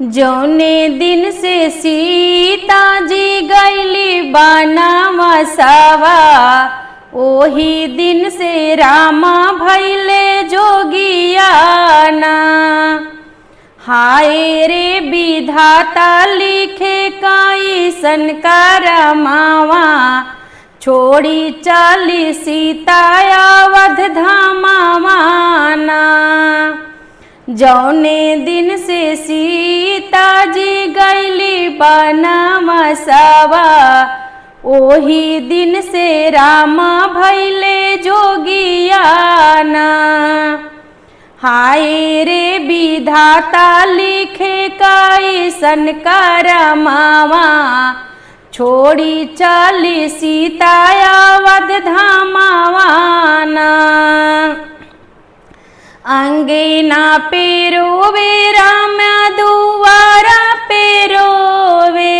जौने दिन से सीता जी गईली बनवासवा, ओही दिन से रामा भैले जोगियाना। हाय रे विधाता लिखे कैसन करमावा, छोड़ी चली सीता अवध धामावाना। जौने दिन से सीता जी गईली बनवासवा, ओही दिन से राम भैले जोगियाना। हाय रे विधाता लिखे कैसन करमावा, छोड़ी चली सीता अवध धामावाना। अंगना पे रोवे राम दुआरा पे रोवे,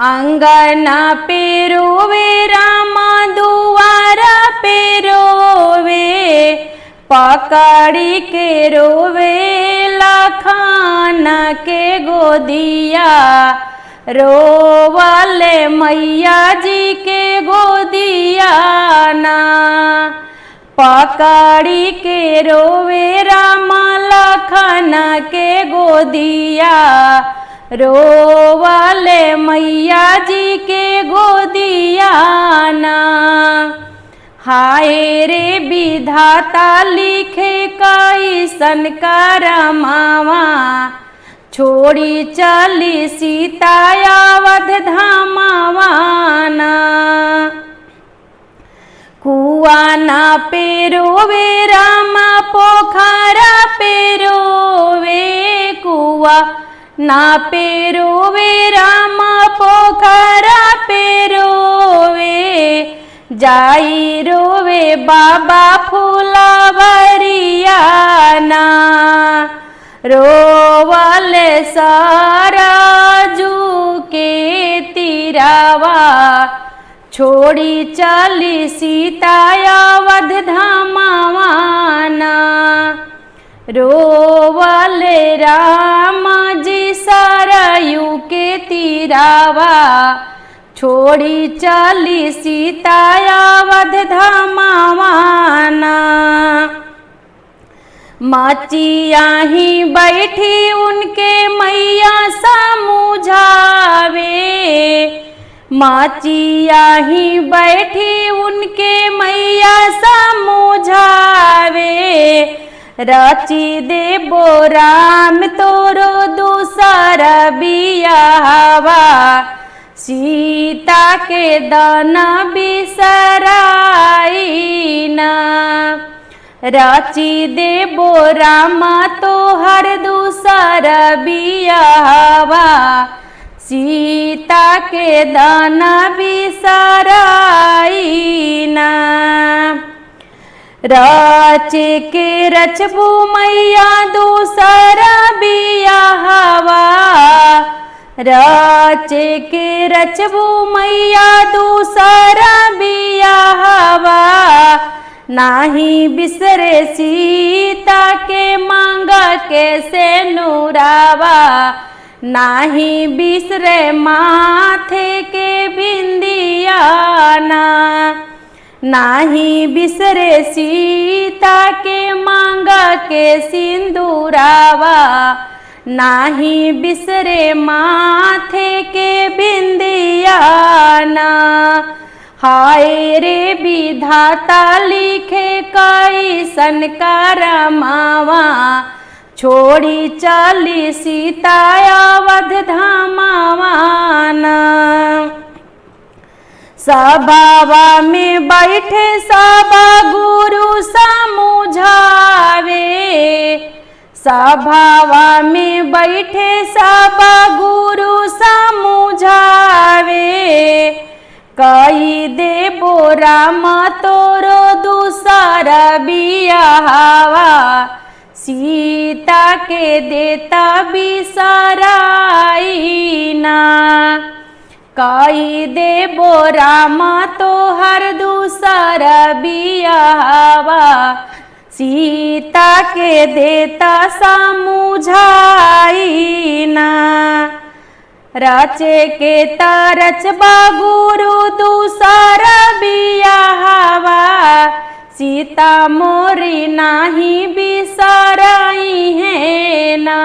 अंगना पे रोवे राम दुआरा पे रोवे। पकड़ी के रोवे लखन के गोदिया, रोवले मैया जी के गोदिया ना। पकड़ी के रोवे राम लखन के गोदिया, रोवले मैया जी के गोदिया ना। हाय रे विधाता लिखे कैसन करमावा, छोड़ी चली सीता अवध धामावाना। कुआ ना पे रोवे राम पोखरा पे रोवे, कुआ ना पे रोवे राम पोखरा पे रोवे। जाई रोवे बाबा फुलवरिया ना, रोवले सरजू के तीरावा, छोड़ी चली सीता अवध धामावाना। रोवले राम जी सरयू के तीरावा, छोड़ी चली सीता अवध धामावाना। माचिया ही बैठी उनके मैया समझावे, माचिया ही बैठी उनके मैया समझावे। रची देबो राम तोरो दूसर बियाहवा, सीता के दाना बिसराई ना। रची देबो राम तोहर दूसर बियाहवा, सीता के दाना बिसराई ना। रचे के रचबू मैया दूसर बियाहवा, रचे के रचबू मैया दूसर बियाहवा। नाही बिसरे सीता के मांगा के से नूरावा, नाही बिसरे माथे के बिंदिया ना। नाही बिसरे सीता के मांगा के सिंदूरावा, नाही बिसरे माथे के बिंदिया ना। हाय रे विधाता लिखे कैसन करमावा, छोड़ी चली सीता अवध धामावाना। सभावा में बैठे सब गुरु समझावे, सभावा में बैठे सब गुरु समझावे। कई देबो राम तोरो दूसर बियाहवा, सीता के देता बिसराई ना। कई देबो राम तोहर दूसर बियाहवा, सीता के देता समझाई रचे के तरचबा गुरु दूसर बियाहवा सीता मोरी नाही बिसरई है ना।